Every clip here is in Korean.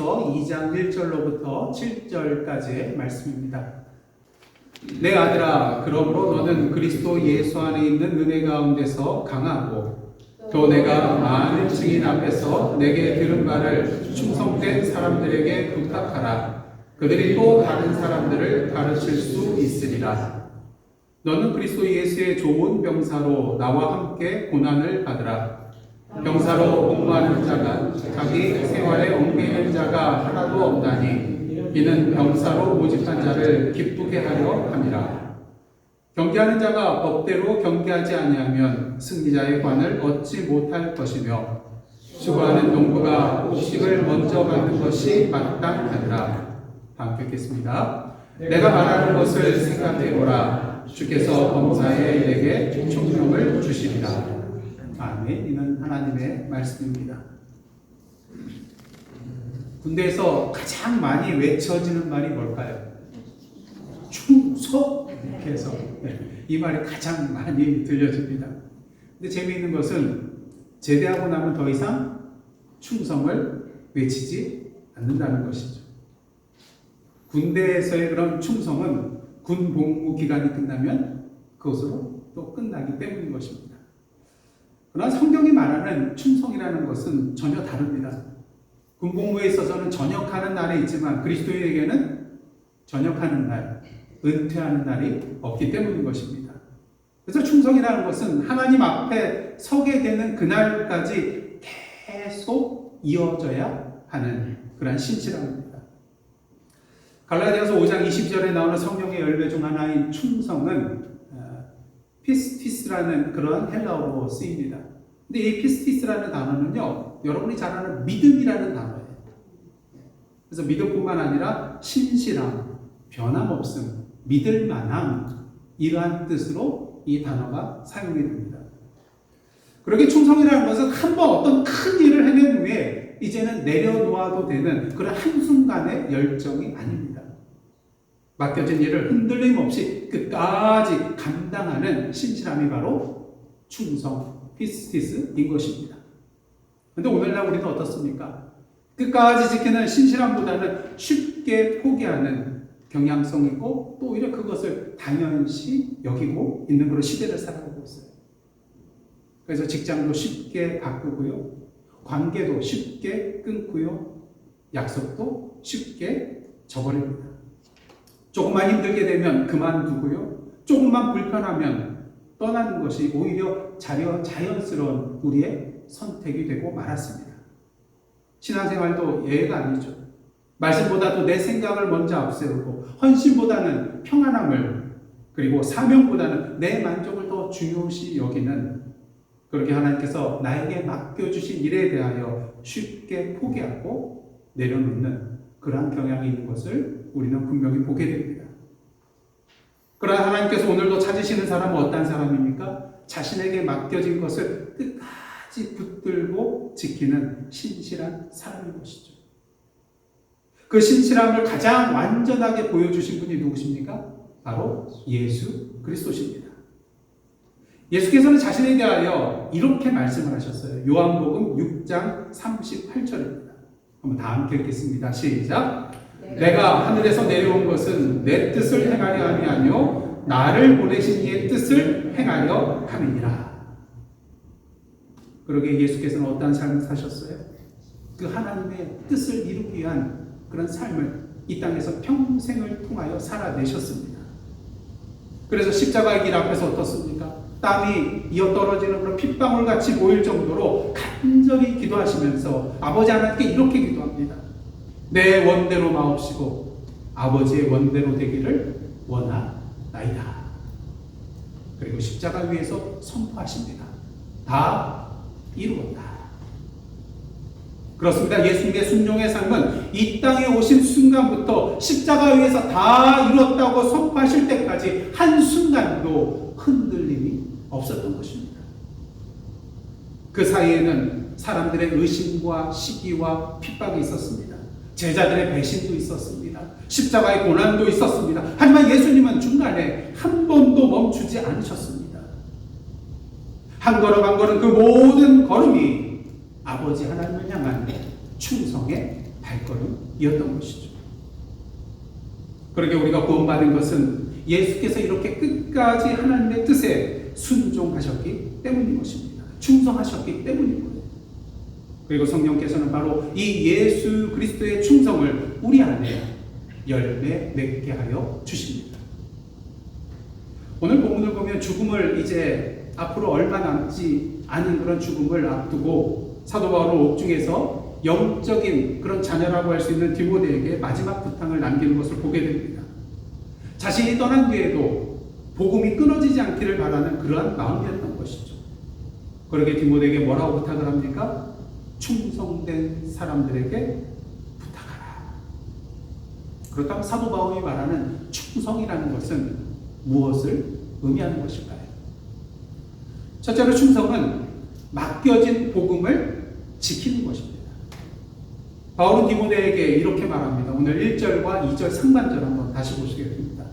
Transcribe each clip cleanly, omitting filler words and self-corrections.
요한일서 2장 1절로부터 7절까지의 말씀입니다. 내 아들아, 그러므로 너는 그리스도 예수 안에 있는 은혜 가운데서 강하고 또 내가 많은 증인 앞에서 내게 들은 바를 충성된 사람들에게 부탁하라. 그들이 또 다른 사람들을 가르칠 수 있으리라. 너는 그리스도 예수의 좋은 병사로 나와 함께 고난을 받으라. 병사로 복무하는 자가 자기 생활에 얽매이는 자가 하나도 없나니 이는 병사로 모집한 자를 기쁘게 하려 함이라. 경계하는 자가 법대로 경계하지 아니하면 승리자의 관을 얻지 못할 것이며 추구하는 농부가 곡식을 먼저 받는 것이 마땅하니라. 함께 읽겠습니다. 내가 말하는 것을 생각해보라. 주께서 범사에 내게 총명을 주시리라. 아멘. 이는 하나님의 말씀입니다. 군대에서 가장 많이 외쳐지는 말이 뭘까요? 충성! 이렇게 해서 이 말이 가장 많이 들려집니다. 근데 재미있는 것은 제대하고 나면 더 이상 충성을 외치지 않는다는 것이죠. 군대에서의 그런 충성은 군 복무 기간이 끝나면 그것으로 또 끝나기 때문인 것입니다. 그러나 성경이 말하는 충성이라는 것은 전혀 다릅니다. 군복무에 있어서는 전역하는 날이 있지만 그리스도인에게는 전역하는 날, 은퇴하는 날이 없기 때문인 것입니다. 그래서 충성이라는 것은 하나님 앞에 서게 되는 그날까지 계속 이어져야 하는 그런 신실함입니다. 갈라디아서 5장 20절에 나오는 성령의 열매 중 하나인 충성은 피스티스라는 그런 헬라어로 쓰입니다. 근데 이 피스티스라는 단어는요, 여러분이 잘 아는 믿음이라는 단어예요. 그래서 믿음뿐만 아니라 신실함, 변함없음, 믿을 만함, 이러한 뜻으로 이 단어가 사용이 됩니다. 그렇게 충성이라는 것은 한번 어떤 큰 일을 해낸 후에 이제는 내려놓아도 되는 그런 한순간의 열정이 아닙니다. 맡겨진 일을 흔들림 없이 끝까지 감당하는 신실함이 바로 충성, 피스티스인 것입니다. 그런데 오늘날 우리는 어떻습니까? 끝까지 지키는 신실함보다는 쉽게 포기하는 경향성이 있고 또 오히려 그것을 당연시 여기고 있는 그런 시대를 살아가고 있어요. 그래서 직장도 쉽게 바꾸고요. 관계도 쉽게 끊고요. 약속도 쉽게 저버립니다. 조금만 힘들게 되면 그만두고요. 조금만 불편하면 떠나는 것이 오히려 자연스러운 우리의 선택이 되고 말았습니다. 신앙생활도 예외가 아니죠. 말씀보다도 내 생각을 먼저 앞세우고 헌신보다는 평안함을 그리고 사명보다는 내 만족을 더 중요시 여기는 그렇게 하나님께서 나에게 맡겨주신 일에 대하여 쉽게 포기하고 내려놓는 그러한 경향이 있는 것을 우리는 분명히 보게 됩니다. 그러나 하나님께서 오늘도 찾으시는 사람은 어떤 사람입니까? 자신에게 맡겨진 것을 끝까지 붙들고 지키는 신실한 사람인 것이죠. 그 신실함을 가장 완전하게 보여주신 분이 누구십니까? 바로 예수 그리스도십니다. 예수께서는 자신에 대하여 이렇게 말씀을 하셨어요. 요한복음 6장 38절입니다. 한번 다 함께 읽겠습니다. 시작. 내가 하늘에서 내려온 것은 내 뜻을 행하려 함이 아니요 나를 보내신 이의 뜻을 행하려 함이니라. 그러게 예수께서는 어떠한 삶을 사셨어요? 그 하나님의 뜻을 이루기 위한 그런 삶을 이 땅에서 평생을 통하여 살아내셨습니다. 그래서 십자가의 길 앞에서 어떻습니까? 땀이 이어 떨어지는 그런 핏방울같이 보일 정도로 간절히 기도하시면서 아버지 하나님께 이렇게 기도합니다. 내 원대로 마옵시고 아버지의 원대로 되기를 원하나이다. 그리고 십자가 위에서 선포하십니다. 다 이루었다. 그렇습니다. 예수님의 순종의 삶은 이 땅에 오신 순간부터 십자가 위에서 다 이루었다고 선포하실 때까지 한순간도 흔들림이 없었던 것입니다. 그 사이에는 사람들의 의심과 시기와 핍박이 있었습니다. 제자들의 배신도 있었습니다. 십자가의 고난도 있었습니다. 하지만 예수님은 중간에 한 번도 멈추지 않으셨습니다. 한 걸음 한 걸음 그 모든 걸음이 아버지 하나님을 향한 충성의 발걸음이었던 것이죠. 그러게 우리가 구원받은 것은 예수께서 이렇게 끝까지 하나님의 뜻에 순종하셨기 때문인 것입니다. 충성하셨기 때문인 거예요. 그리고 성령께서는 바로 이 예수 그리스도의 충성을 우리 안에 열매 맺게 하여 주십니다. 오늘 본문을 보면 죽음을 이제 앞으로 얼마 남지 않은 그런 죽음을 앞두고 사도 바울은 옥중에서 영적인 그런 자녀라고 할 수 있는 디모데에게 마지막 부탁을 남기는 것을 보게 됩니다. 자신이 떠난 뒤에도 복음이 끊어지지 않기를 바라는 그러한 마음이었던 것이죠. 그러게 디모데에게 뭐라고 부탁을 합니까? 충성된 사람들에게 부탁하라. 그렇다면 사도 바울이 말하는 충성이라는 것은 무엇을 의미하는 것일까요? 첫째로 충성은 맡겨진 복음을 지키는 것입니다. 바울은 디모데에게 이렇게 말합니다. 오늘 1절과 2절 상반절 한번 다시 보시겠습니다.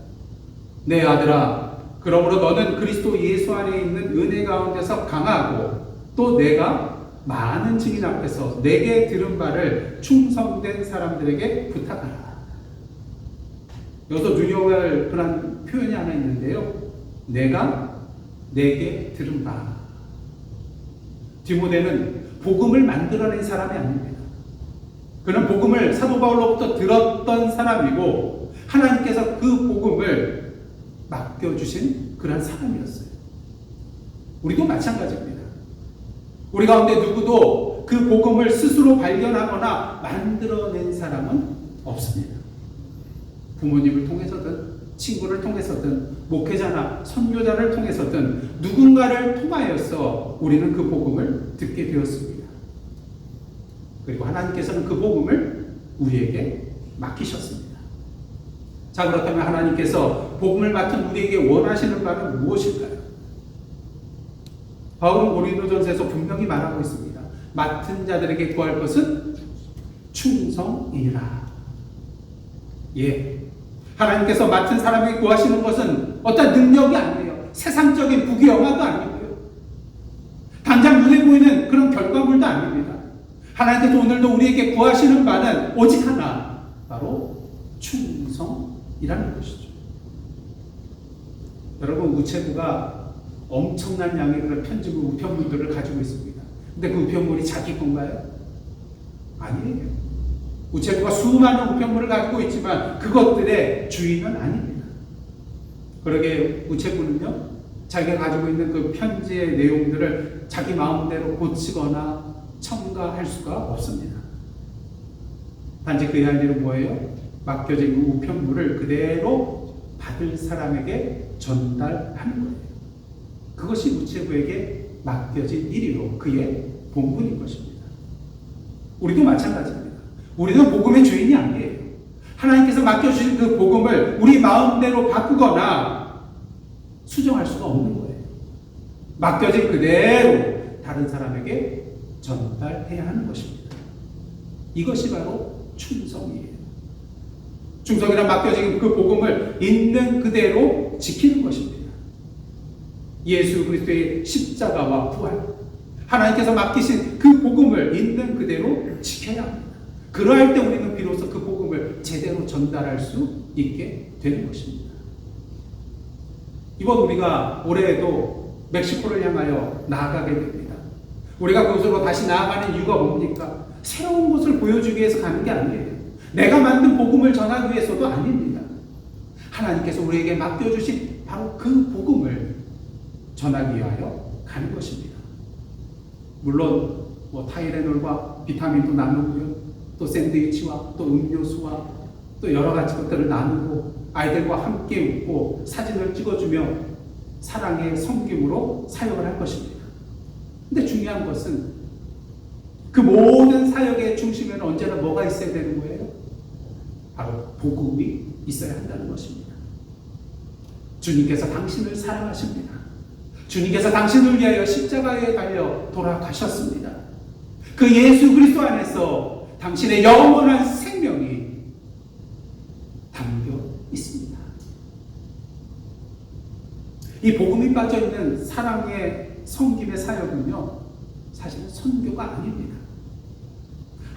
내 아들아, 그러므로 너는 그리스도 예수 안에 있는 은혜 가운데서 강하고 또 내가 많은 증인 앞에서 내게 들은 바를 충성된 사람들에게 부탁하라. 여기서 눈여겨할 그런 표현이 하나 있는데요. 내가 내게 들은 바. 디모데는 복음을 만들어낸 사람이 아닙니다. 그는 복음을 사도 바울로부터 들었던 사람이고 하나님께서 그 복음을 맡겨주신 그런 사람이었어요. 우리도 마찬가지입니다. 우리 가운데 누구도 그 복음을 스스로 발견하거나 만들어낸 사람은 없습니다. 부모님을 통해서든 친구를 통해서든 목회자나 선교자를 통해서든 누군가를 통하여서 우리는 그 복음을 듣게 되었습니다. 그리고 하나님께서는 그 복음을 우리에게 맡기셨습니다. 자, 그렇다면 하나님께서 복음을 맡은 우리에게 원하시는 바는 무엇일까요? 바울은 고린도전서에서 분명히 말하고 있습니다. 맡은 자들에게 구할 것은 충성이라. 예, 하나님께서 맡은 사람에게 구하시는 것은 어떤 능력이 아니에요. 세상적인 부귀영화도 아니고요. 당장 눈에 보이는 그런 결과물도 아닙니다. 하나님께서 오늘도 우리에게 구하시는 바는 오직 하나, 바로 충성이라는 것이죠. 여러분, 우체부가 엄청난 양의 그런 편지물, 우편물들을 가지고 있습니다. 근데 그 우편물이 자기 건가요? 아니에요. 우체부가 수많은 우편물을 가지고 있지만 그것들의 주인은 아닙니다. 그러게 우체부는요, 자기가 가지고 있는 그 편지의 내용들을 자기 마음대로 고치거나 첨가할 수가 없습니다. 단지 그의 할 일은 뭐예요? 맡겨진 그 우편물을 그대로 받을 사람에게 전달하는 거예요. 그것이 우체부에게 맡겨진 일이요, 그의 본분인 것입니다. 우리도 마찬가지입니다. 우리는 복음의 주인이 아니에요. 하나님께서 맡겨주신 그 복음을 우리 마음대로 바꾸거나 수정할 수가 없는 거예요. 맡겨진 그대로 다른 사람에게 전달해야 하는 것입니다. 이것이 바로 충성이에요. 충성이란 맡겨진 그 복음을 있는 그대로 지키는 것입니다. 예수 그리스도의 십자가와 부활, 하나님께서 맡기신 그 복음을 있는 그대로 지켜야 합니다. 그러할 때 우리는 비로소 그 복음을 제대로 전달할 수 있게 되는 것입니다. 이번 우리가 올해에도 멕시코를 향하여 나아가게 됩니다. 우리가 그곳으로 다시 나아가는 이유가 뭡니까? 새로운 것을 보여주기 위해서 가는 게 아니에요. 내가 만든 복음을 전하기 위해서도 아닙니다. 하나님께서 우리에게 맡겨주신 바로 그 복음을 전하기 위하여 가는 것입니다. 물론 타이레놀과 비타민도 나누고요, 또 샌드위치와 또 음료수와 또 여러 가지 것들을 나누고 아이들과 함께 웃고 사진을 찍어주며 사랑의 섬김으로 사역을 할 것입니다. 근데 중요한 것은 그 모든 사역의 중심에는 언제나 뭐가 있어야 되는 거예요? 바로 복음이 있어야 한다는 것입니다. 주님께서 당신을 사랑하십니다. 주님께서 당신을 위하여 십자가에 달려 돌아가셨습니다. 그 예수 그리스도 안에서 당신의 영원한 생명이 담겨 있습니다. 이 복음이 빠져있는 사랑의 섬김의 사역은요, 사실은 선교가 아닙니다.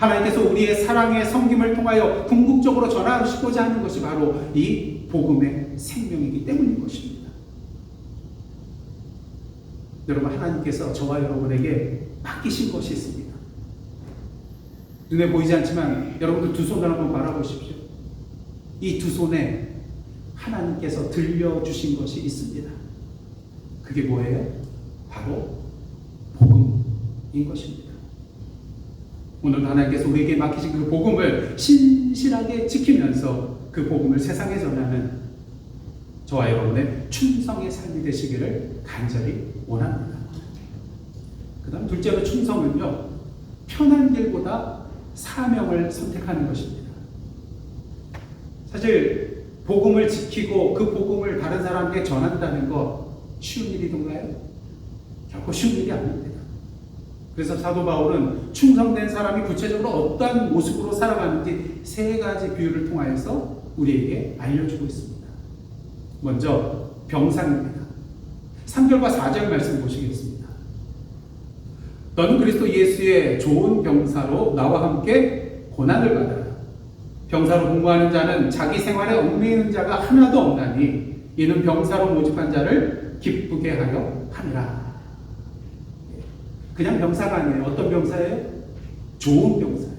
하나님께서 우리의 사랑의 섬김을 통하여 궁극적으로 전하시고자 하는 것이 바로 이 복음의 생명이기 때문인 것입니다. 여러분, 하나님께서 저와 여러분에게 맡기신 것이 있습니다. 눈에 보이지 않지만 여러분들 두 손을 한번 바라보십시오. 이 두 손에 하나님께서 들려주신 것이 있습니다. 그게 뭐예요? 바로 복음인 것입니다. 오늘 하나님께서 우리에게 맡기신 그 복음을 신실하게 지키면서 그 복음을 세상에 전하는 저와 여러분의 충성의 삶이 되시기를 간절히 원합니다. 그 다음 둘째로 충성은요, 편한 길보다 사명을 선택하는 것입니다. 사실 복음을 지키고 그 복음을 다른 사람에게 전한다는 거 쉬운 일이던가요? 결코 쉬운 일이 아닙니다. 그래서 사도 바울은 충성된 사람이 구체적으로 어떠한 모습으로 살아가는지 세 가지 비유를 통하여서 우리에게 알려주고 있습니다. 먼저 병상입니다. 3절과 4절 말씀 보시겠습니다. 너는 그리스도 예수의 좋은 병사로 나와 함께 고난을 받아라. 병사로 공부하는 자는 자기 생활에 얽매이는 자가 하나도 없나니 이는 병사로 모집한 자를 기쁘게 하려 함이라. 그냥 병사가 아니에요. 어떤 병사예요? 좋은 병사예요.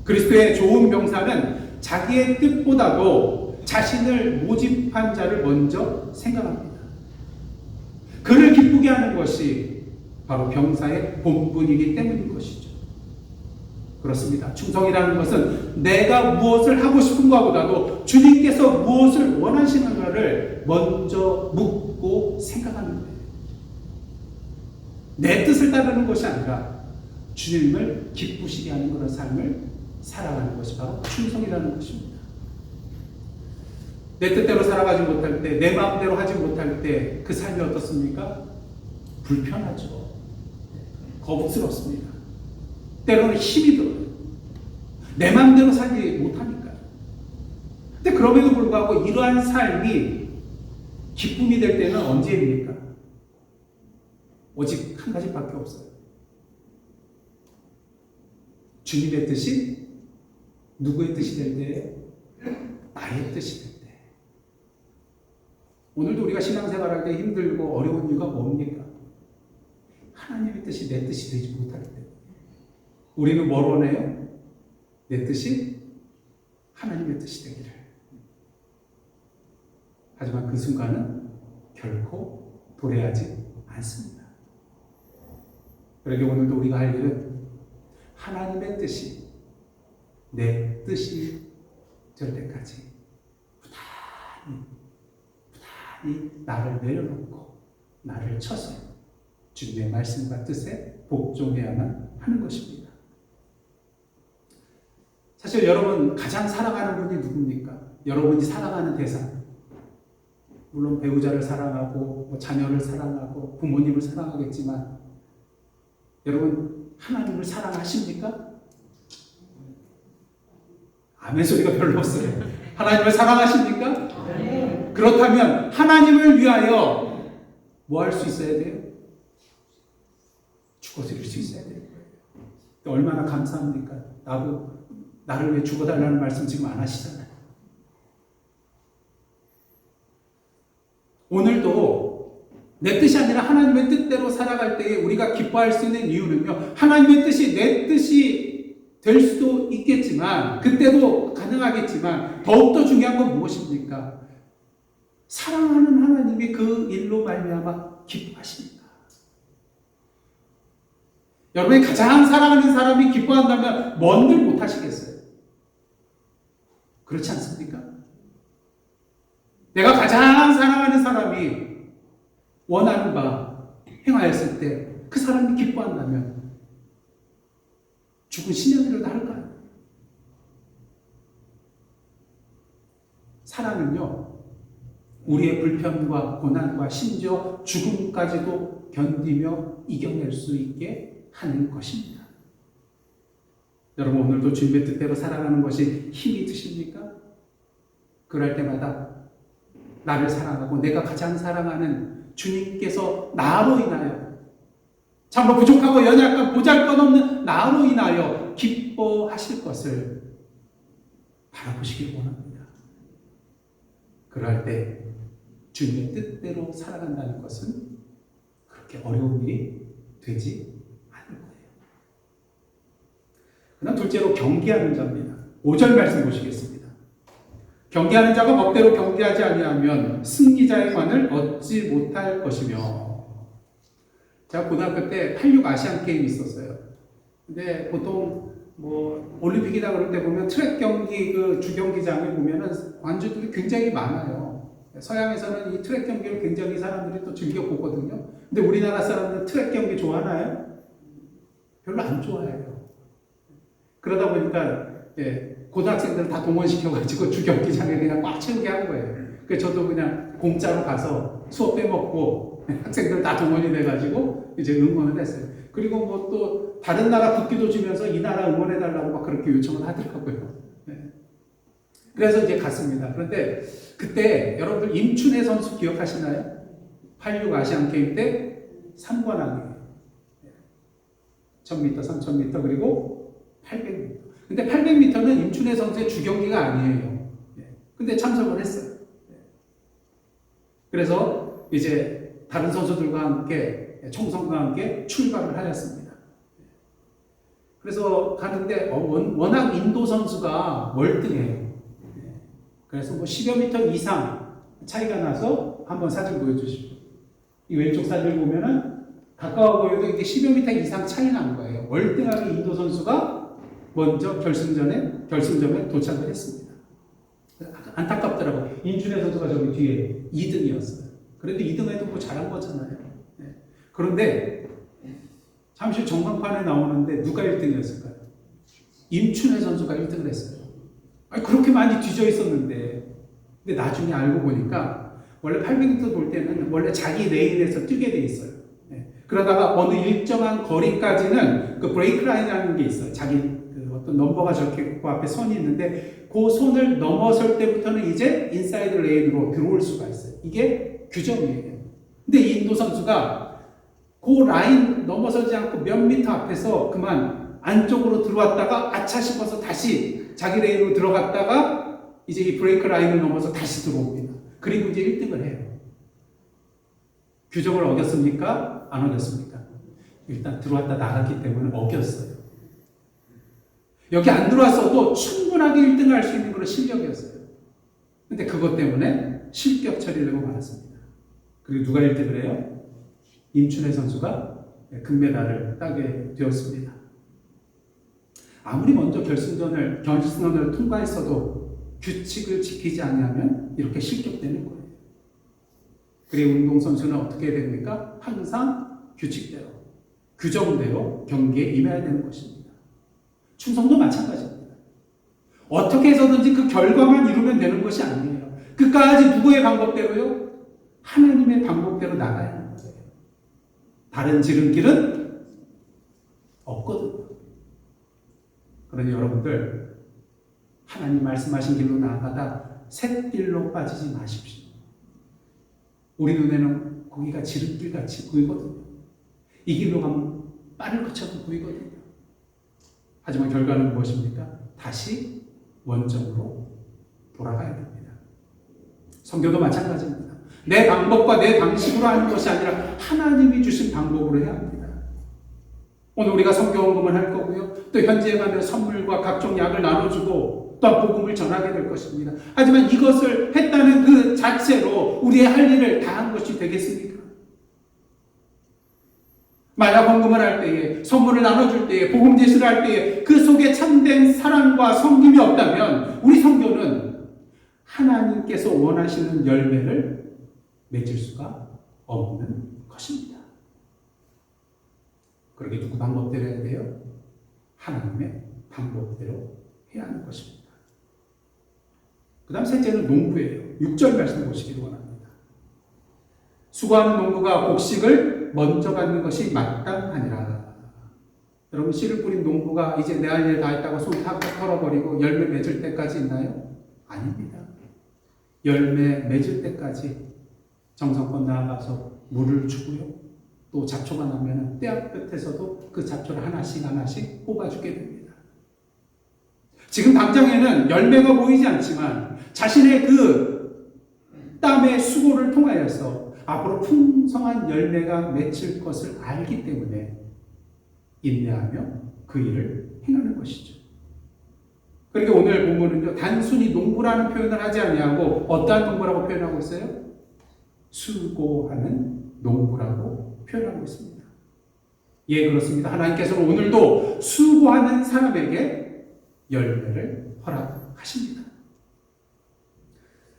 그리스도의 좋은 병사는 자기의 뜻보다도 자신을 모집한 자를 먼저 생각합니다. 그를 기쁘게 하는 것이 바로 병사의 본분이기 때문인 것이죠. 그렇습니다. 충성이라는 것은 내가 무엇을 하고 싶은 것보다도 주님께서 무엇을 원하시는가를 먼저 묻고 생각하는 거예요. 내 뜻을 따르는 것이 아니라 주님을 기쁘시게 하는 그런 삶을 살아가는 것이 바로 충성이라는 것입니다. 내 뜻대로 살아가지 못할 때, 내 마음대로 하지 못할 때 그 삶이 어떻습니까? 불편하죠. 거북스럽습니다. 때로는 힘이 들어요. 내 마음대로 살지 못하니까요. 근데 그럼에도 불구하고 이러한 삶이 기쁨이 될 때는 언제입니까? 오직 한 가지밖에 없어요. 주님의 뜻이 누구의 뜻이 될 때예요? 나의 뜻이 될 때. 오늘도 우리가 신앙생활할 때 힘들고 어려운 이유가 뭡니까? 하나님의 뜻이 내 뜻이 되지 못할 때. 우리는 뭘 원해요? 내 뜻이 하나님의 뜻이 되기를. 하지만 그 순간은 결코 도래하지 않습니다. 그러게 오늘도 우리가 할 일은 하나님의 뜻이 내 뜻이 될 때까지 부단히 나를 내려놓고 나를 쳐서 주님의 말씀과 뜻에 복종해야만 하는 것입니다. 사실 여러분 가장 사랑하는 분이 누굽니까? 여러분이 사랑하는 대상. 물론 배우자를 사랑하고 자녀를 사랑하고 부모님을 사랑하겠지만 여러분 하나님을 사랑하십니까? 아멘 소리가 별로 없어요. 하나님을 사랑하십니까? 네. 그렇다면 하나님을 위하여 뭐 할 수 있어야 돼요? 죽어서 이룰 수 있어야 돼요. 얼마나 감사합니까? 나를 위해 죽어달라는 말씀 지금 안 하시잖아요. 오늘도 내 뜻이 아니라 하나님의 뜻대로 살아갈 때에 우리가 기뻐할 수 있는 이유는요, 하나님의 뜻이 내 뜻이 될 수도 있겠지만, 그때도 가능하겠지만, 더욱더 중요한 건 무엇입니까? 사랑하는 하나님이 그 일로 말미암아 기뻐하십니다. 여러분이 가장 사랑하는 사람이 기뻐한다면 뭔들 못하시겠어요? 그렇지 않습니까? 내가 가장 사랑하는 사람이 원하는 바 행하였을 때 그 사람이 기뻐한다면 죽은 신령이라도 할까요? 사랑은요, 우리의 불편과 고난과 심지어 죽음까지도 견디며 이겨낼 수 있게 하는 것입니다. 여러분 오늘도 주님의 뜻대로 살아가는 것이 힘이 드십니까? 그럴 때마다 나를 사랑하고 내가 가장 사랑하는 주님께서 나로 인하여 참으로 부족하고 연약한 보잘것없는 나로 인하여 기뻐하실 것을 바라보시길 원합니다. 그럴 때 주님의 뜻대로 살아간다는 것은 그렇게 어려운 일이 되지 않을 거예요. 그다음 둘째로 경계하는 자입니다. 5절 말씀 보시겠습니다. 경계하는 자가 법대로 경계하지 아니하면 승리자의 관을 얻지 못할 것이며. 제가 고등학교 때 86 아시안 게임이 있었어요. 근데 보통 뭐 올림픽이다 그럴 때 보면 트랙 경기 그 주경기장에 보면은 관중들이 굉장히 많아요. 서양에서는 이 트랙 경기를 굉장히 사람들이 또 즐겨 보거든요. 근데 우리나라 사람들은 트랙 경기 좋아하나요? 별로 안 좋아해요. 그러다 보니까 고등학생들 다 동원시켜가지고 주경기장에 그냥 꽉 채우게 한 거예요. 그래서 저도 그냥 공짜로 가서 수업 빼먹고 학생들 다 동원이 돼가지고 이제 응원을 했어요. 그리고 뭐 또 다른 나라 국기도 주면서 이 나라 응원해달라고 막 그렇게 요청을 하더라고요. 그래서 이제 갔습니다. 그런데 그때 여러분들 임춘혜 선수 기억하시나요? 86 아시안 게임 때 3관왕이에요. 1000m, 3000m 그리고 800m. 근데 800m는 임춘혜 선수의 주경기가 아니에요. 근데 참석을 했어요. 그래서 이제 다른 선수들과 함께 총성과 함께 출발을 하였습니다. 그래서 가는데 워낙 인도 선수가 월등해요. 그래서 뭐 10여 미터 이상 차이가 나서 한번 사진 보여주십시오. 이 왼쪽 사진을 보면은 가까워 보여도 이게 10여 미터 이상 차이 난 거예요. 월등하게 인도 선수가 먼저 결승점에 도착을 했습니다. 안타깝더라고요. 임춘혜 선수가 저기 뒤에 2등이었어요. 그래도 2등에도 뭐 잘한 거잖아요. 그런데 잠시 후 전광판에 나오는데 누가 1등이었을까요? 임춘혜 선수가 1등을 했어요. 아니, 그렇게 많이 뒤져 있었는데. 근데 나중에 알고 보니까 원래 800m 돌 때는 원래 자기 레인에서 뛰게 돼 있어요. 그러다가 어느 일정한 거리까지는 그 브레이크 라인이라는 게 있어요. 자기 그 어떤 넘버가 적혀있고 앞에 선이 있는데 그 손을 넘어설 때부터는 이제 인사이드 레인으로 들어올 수가 있어요. 이게 규정이에요. 근데 이 인도 선수가 그 라인 넘어서지 않고 몇 미터 앞에서 그만 안쪽으로 들어왔다가 아차 싶어서 다시 자기 레인으로 들어갔다가 이제 이 브레이크 라인을 넘어서 다시 들어옵니다. 그리고 이제 1등을 해요. 규정을 어겼습니까? 안 어겼습니까? 일단 들어왔다 나갔기 때문에 어겼어요. 여기 안 들어왔어도 충분하게 1등을 할 수 있는 그런 실력이었어요. 근데 그것 때문에 실격 처리를 하고 말았습니다. 그리고 누가 1등을 해요? 임춘혜 선수가 금메달을 따게 되었습니다. 아무리 먼저 결승전을 통과했어도 규칙을 지키지 않으면 이렇게 실격되는 거예요. 그리고 운동선수는 어떻게 됩니까? 항상 규칙대로, 규정대로 경기에 임해야 되는 것입니다. 충성도 마찬가지입니다. 어떻게 해서든지 그 결과만 이루면 되는 것이 아니에요. 끝까지 누구의 방법대로요? 하나님의 방법대로 나가야 하는 거예요. 다른 지름길은 없거든요. 그러니 여러분들 하나님 말씀하신 길로 나아가다 샛길로 빠지지 마십시오. 우리 눈에는 거기가 지름길같이 보이거든요. 이 길로 가면 빠를 것처럼 보이거든요. 하지만 결과는 무엇입니까? 다시 원점으로 돌아가야 됩니다. 성경도 마찬가지입니다. 내 방법과 내 방식으로 하는 것이 아니라 하나님이 주신 방법으로 해야 합니다. 오늘 우리가 성경언급을 할 거고요. 또 현지에 가면 선물과 각종 약을 나눠주고 또 복음을 전하게 될 것입니다. 하지만 이것을 했다는 그 자체로 우리의 할 일을 다한 것이 되겠습니까? 마약 헌금을 할 때에, 선물을 나눠줄 때에, 복음 제시를 할 때에 그 속에 참된 사랑과 섬김이 없다면 우리 성도는 하나님께서 원하시는 열매를 맺을 수가 없는 것입니다. 그러게 누구 방법대로 해야 돼요? 하나님의 방법대로 해야 하는 것입니다. 그 다음 셋째는 농부예요. 6절 말씀 보시기를 원합니다. 수고하는 농부가 곡식을 먼저 받는 것이 마땅하니라. 여러분, 씨를 뿌린 농부가 이제 내 할 일 다 했다고 손 탁탁 털어버리고 열매 맺을 때까지 있나요? 아닙니다. 열매 맺을 때까지 정성껏 나아가서 물을 주고요. 또 잡초가 나면 떼 앞 끝에서도 그 잡초를 하나씩 뽑아주게 됩니다. 지금 당장에는 열매가 보이지 않지만 자신의 그 땀의 수고를 통하여서 앞으로 풍성한 열매가 맺힐 것을 알기 때문에 인내하며 그 일을 행하는 것이죠. 그러니까 오늘 본문은요, 단순히 농부라는 표현을 하지 아니하고 어떠한 농부라고 표현하고 있어요? 수고하는 농부라고 표현하고 있습니다. 예, 그렇습니다. 하나님께서는 오늘도 수고하는 사람에게 열매를 허락하십니다.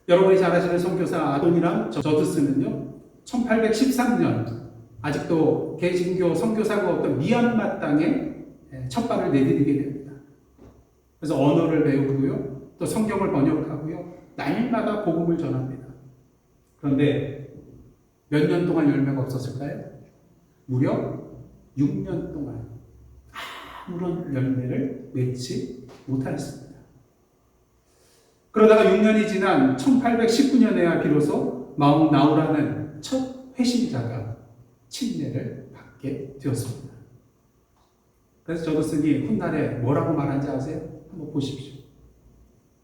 여러분이 잘 아시는 선교사 아도니람 저드스는요, 1813년 아직도 개신교 선교사가 없던 미얀마 땅에 첫 발을 내디디게 됩니다. 그래서 언어를 배우고요, 또 성경을 번역하고요, 날마다 복음을 전합니다. 그런데 몇 년 동안 열매가 없었을까요? 무려 6년 동안 아무런 열매를 맺지 못하였습니다. 그러다가 6년이 지난 1819년에야 비로소 마웅 나우라는 첫 회심자가 침례를 받게 되었습니다. 그래서 저도슨이 훗날에 뭐라고 말한지 아세요? 한번 보십시오.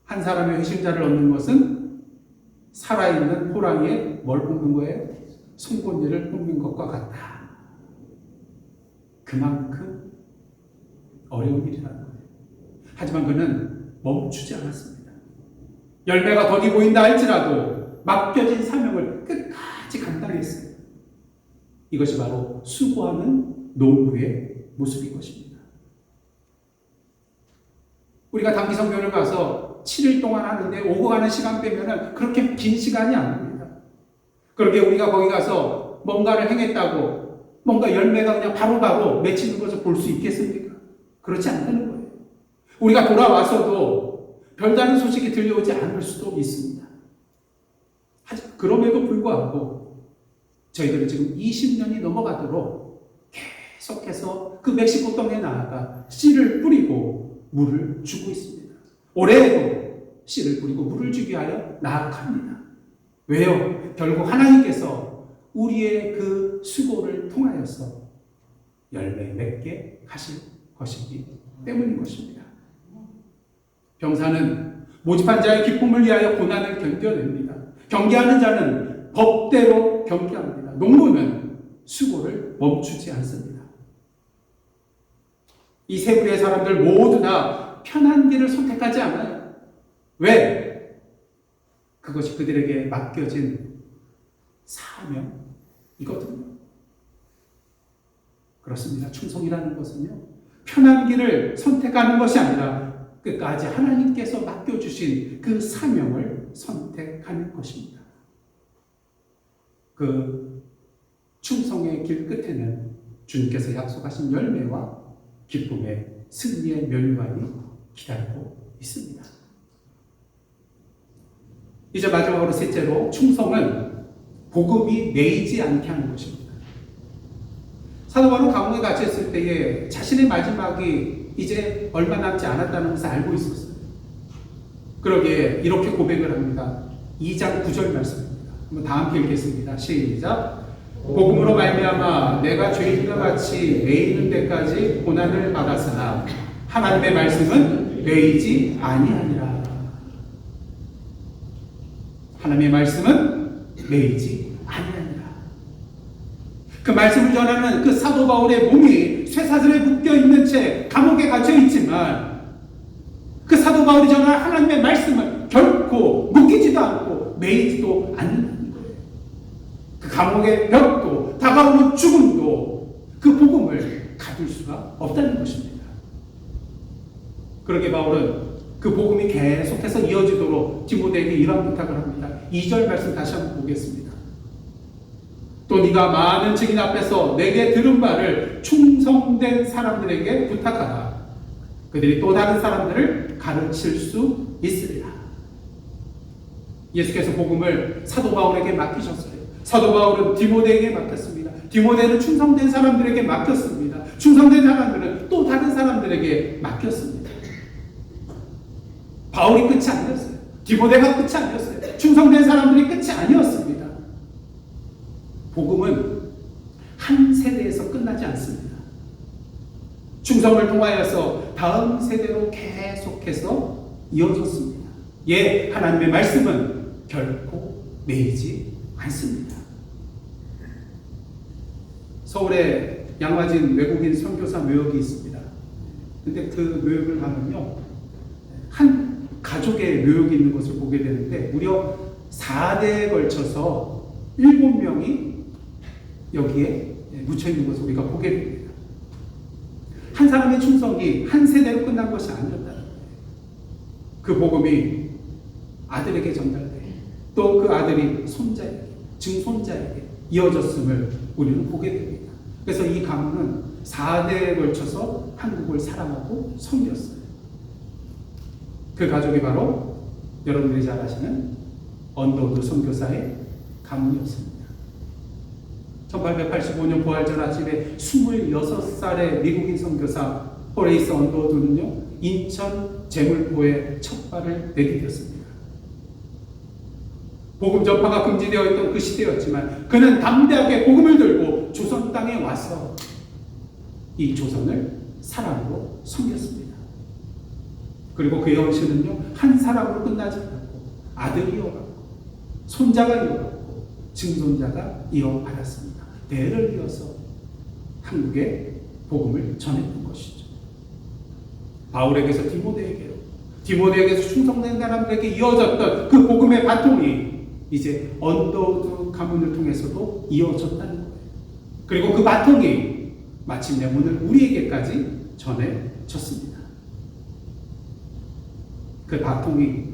한 사람의 회심자를 얻는 것은 살아있는 호랑이에 뭘 뽑는 거예요? 송곳니를 뽑는 것과 같다. 그만큼 어려운 일이라는 거예요. 하지만 그는 멈추지 않았습니다. 열매가 더디 보인다 할지라도 맡겨진 사명을 끝까지 감당히 했습니다. 이것이 바로 수고하는 농부의 모습인 것입니다. 우리가 단기 선교를 가서 7일 동안 하는데 오고 가는 시간 빼면 그렇게 긴 시간이 아닙니다. 그렇게 우리가 거기 가서 뭔가를 행했다고 뭔가 열매가 그냥 바로바로 맺히는 것을 볼 수 있겠습니까? 그렇지 않다는 거예요. 우리가 돌아와서도 별다른 소식이 들려오지 않을 수도 있습니다. 하지만 그럼에도 불구하고 저희들은 지금 20년이 넘어가도록 계속해서 그 멕시코 땅에 나아가 씨를 뿌리고 물을 주고 있습니다. 올해에도 씨를 뿌리고 물을 주기 위하여 나아갑니다. 왜요? 결국 하나님께서 우리의 그 수고를 통하여서 열매 맺게 하실 것이기 때문인 것입니다. 병사는 모집한 자의 기쁨을 위하여 고난을 견뎌냅니다. 경계하는 자는 법대로 경계합니다. 농부는 수고를 멈추지 않습니다. 이 세 부류의 사람들 모두 다 편한 길을 선택하지 않아요. 왜? 그것이 그들에게 맡겨진 사명이거든요. 그렇습니다. 충성이라는 것은요, 편한 길을 선택하는 것이 아니라 끝까지 하나님께서 맡겨주신 그 사명을 선택하는 것입니다. 그 충성의 길 끝에는 주님께서 약속하신 열매와 기쁨의 승리의 면류관이 기다리고 있습니다. 이제 마지막으로 셋째로, 충성은 복음이 매이지 않게 하는 것입니다. 사도 바울은 감옥에 갇혔을 때에 자신의 마지막이 이제 얼마 남지 않았다는 것을 알고 있었어요. 그러기에 이렇게 고백을 합니다. 2장 9절 말씀입니다. 한번 다 함께 읽겠습니다. 시작. 복음으로 말미암아 내가 죄인과 같이 매이는 데까지 고난을 받았으나 하나님의 말씀은 매이지 아니하니라. 하나님의 말씀은 매이지 아니하니라. 그 말씀을 전하는 그 사도 바울의 몸이 쇠사슬에 묶여 있는 채 감옥에 갇혀 있지만 그 사도 바울이 전하는 하나님의 말씀은 결코 묶이지도 않고 매이지도 않는다는 거예요. 그 감옥의 벽도 다가오는 죽음도 그 복음을 가둘 수가 없다는 것입니다. 그러게 바울은 그 복음이 계속해서 이어지도록 디모데에게 이런 부탁을 합니다. 2절 말씀 다시 한번 보겠습니다. 또 네가 많은 증인 앞에서 내게 들은 바를 충성된 사람들에게 부탁하라. 그들이 또 다른 사람들을 가르칠 수 있으리라. 예수께서 복음을 사도 바울에게 맡기셨어요. 사도 바울은 디모데에게 맡겼습니다. 디모데는 충성된 사람들에게 맡겼습니다. 충성된 사람들은 또 다른 사람들에게 맡겼습니다. 바울이 끝이 아니었어요. 디모데가 끝이 아니었어요. 충성된 사람들이 끝이 아니었습니다. 복음은 한 세대에서 끝나지 않습니다. 충성을 통하여서 다음 세대로 계속해서 이어졌습니다. 하나님의 말씀은 결코 매이지 않습니다. 서울에 양화진 외국인 선교사 묘역이 있습니다. 근데 그 묘역을 가면요, 한 가족의 묘역이 있는 것을 보게 되는데 무려 4대에 걸쳐서 7명이 여기에 묻혀 있는 것을 우리가 보게 됩니다. 한 사람의 충성이 한 세대로 끝난 것이 아니었다는 거예요. 그 복음이 아들에게 전달돼 또 그 아들이 손자에게, 증손자에게 이어졌음을 우리는 보게 됩니다. 그래서 이 가문은 4대에 걸쳐서 한국을 사랑하고 섬겼어요. 그 가족이 바로 여러분들이 잘 아시는 언더우드 선교사의 가문이었습니다. 1885년 부활절 아침에 26살의 미국인 선교사 호레이스 언더우드는요, 인천 제물포에 첫 발을 내디뎠습니다. 복음 전파가 금지되어 있던 그 시대였지만 그는 담대하게 복음을 들고 조선 땅에 와서 이 조선을 사랑으로 섬겼습니다. 그리고 그의 헌신은요, 한 사람으로 끝나지 않았고 아들이 이어갔고 손자가 이어갔고 증손자가 이어받았습니다. 대를 이어서 한국에 복음을 전했던 것이죠. 바울에게서 디모데에게로, 디모데에게서 충성된 사람들에게 이어졌던 그 복음의 바통이 이제 언더우드 가문을 통해서도 이어졌다는 거예요. 그리고 그 바통이 마침내 오늘 우리에게까지 전해졌습니다. 그 바통이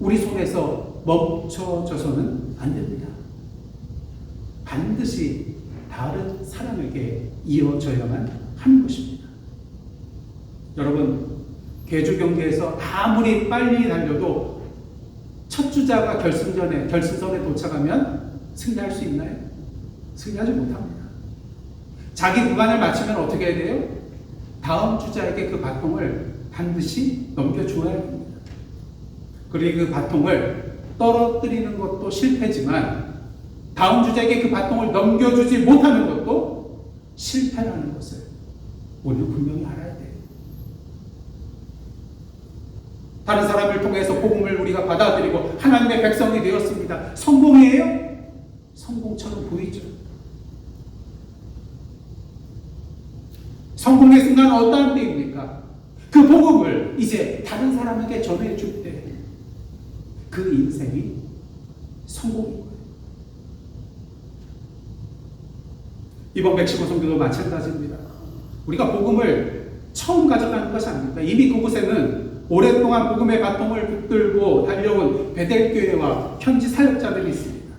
우리 손에서 멈춰져서는 안 됩니다. 반드시 다른 사람에게 이어져야만 하는 것입니다. 여러분, 계주 경기에서 아무리 빨리 달려도 첫 주자가 결승선에 도착하면 승리할 수 있나요? 승리하지 못합니다. 자기 구간을 마치면 어떻게 해야 돼요? 다음 주자에게 그 바통을 반드시 넘겨주어야 됩니다. 그리고 그 바통을 떨어뜨리는 것도 실패지만 다음 주자에게 그 바통을 넘겨주지 못하는 것도 실패라는 것을 우리는 분명히 알아야 돼요. 다른 사람을 통해서 복음을 우리가 받아들이고 하나님의 백성이 되었습니다. 성공이에요? 성공처럼 보이죠. 성공의 순간은 어떠한 때입니까? 그 복음을 이제 다른 사람에게 전해줄 때 그 인생이 성공인 거예요. 이번 멕시코 선교도 마찬가지입니다. 우리가 복음을 처음 가져가는 것이 아닙니다. 이미 그곳에는 오랫동안 복음의 바통을 붙들고 달려온 베델교회와 현지 사역자들이 있습니다.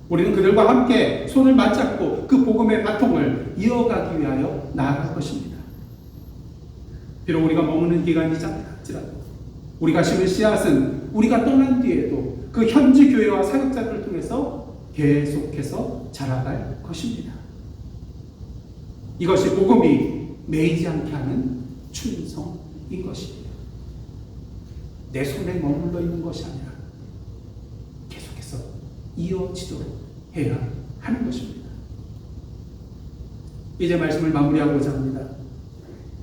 우리는 그들과 함께 손을 맞잡고 그 복음의 바통을 이어가기 위하여 나아갈 것입니다. 비록 우리가 머무는 기간이 짧을지라도 우리가 심은 씨앗은 우리가 떠난 뒤에도 그 현지 교회와 사역자들을 통해서 계속해서 자라갈 것입니다. 이것이 복음이 매이지 않게 하는 충성인 것입니다. 내 손에 머물러 있는 것이 아니라 계속해서 이어지도록 해야 하는 것입니다. 이제 말씀을 마무리하고자 합니다.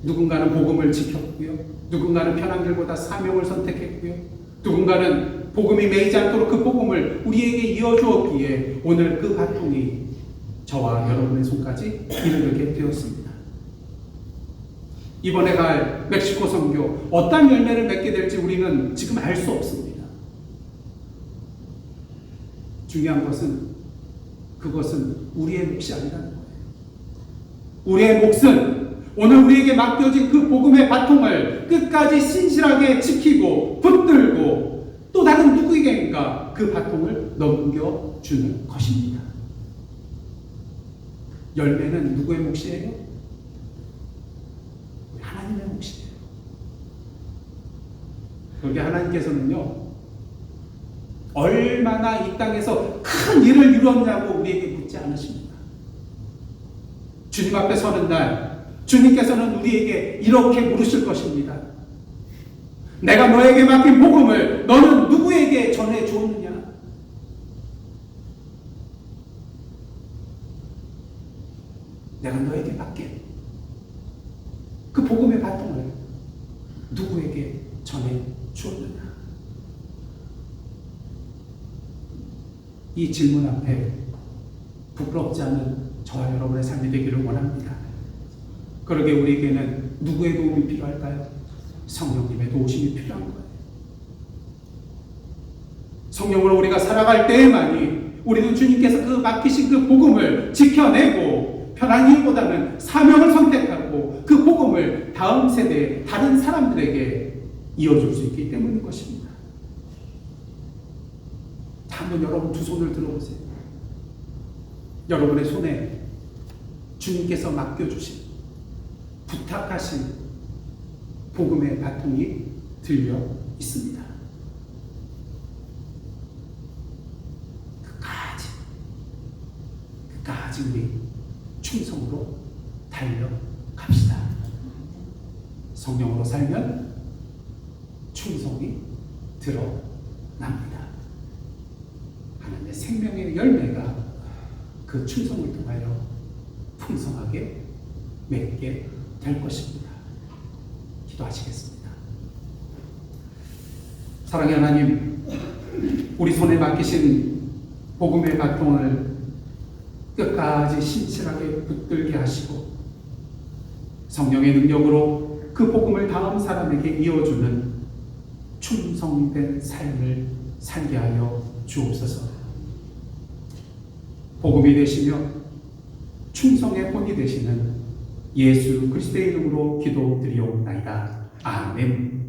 누군가는 복음을 지켰고요. 누군가는 편한 길보다 사명을 선택했고요. 누군가는 복음이 매이지 않도록 그 복음을 우리에게 이어주었기에 오늘 그 바통이 저와 여러분의 손까지 이르게 되었습니다. 이번에 갈 멕시코 선교 어떤 열매를 맺게 될지 우리는 지금 알 수 없습니다. 중요한 것은 그것은 우리의 몫이 아니라는 거예요. 우리의 몫은 오늘 우리에게 맡겨진 그 복음의 바통을 끝까지 신실하게 지키고 붙들고 또 다른 누구에게인가 그 바통을 넘겨주는 것입니다. 열매는 누구의 몫이에요? 하나님의 몫이에요. 그렇게 하나님께서는요, 얼마나 이 땅에서 큰 일을 이루었냐고 우리에게 묻지 않으십니다. 주님 앞에 서는 날 주님께서는 우리에게 이렇게 물으실 것입니다. 내가 너에게 맡긴 복음을 너는 누구에게 전해 주었느냐? 내가 너에게 맡긴 그 복음의 바통을 누구에게 전해 주었느냐? 이 질문 앞에 부끄럽지 않은 저와 여러분의 삶이 되기를 원합니다. 그러게 우리에게는 누구의 도움이 필요할까요? 성령님의 도우심이 필요한 거예요. 성령으로 우리가 살아갈 때에만이 우리는 주님께서 그 맡기신 그 복음을 지켜내고 편한 일보다는 사명을 선택하고 그 복음을 다음 세대에 다른 사람들에게 이어줄 수 있기 때문인 것입니다. 한번 여러분 두 손을 들어보세요. 여러분의 손에 주님께서 맡겨주신 부탁하신 복음의 바통이 들려 있습니다. 끝까지 우리 충성으로 달려갑시다. 성령으로 살면 충성이 드러납니다. 하나님의 생명의 열매가 그 충성을 통하여 풍성하게 맺게 될 것입니다. 기도하시겠습니다. 사랑의 하나님, 우리 손에 맡기신 복음의 바통을 끝까지 신실하게 붙들게 하시고 성령의 능력으로 그 복음을 다음 사람에게 이어주는 충성된 삶을 살게 하여 주옵소서. 복음이 되시며 충성의 본이 되시는 예수 그리스도의 이름으로 기도드리옵나이다. 아멘.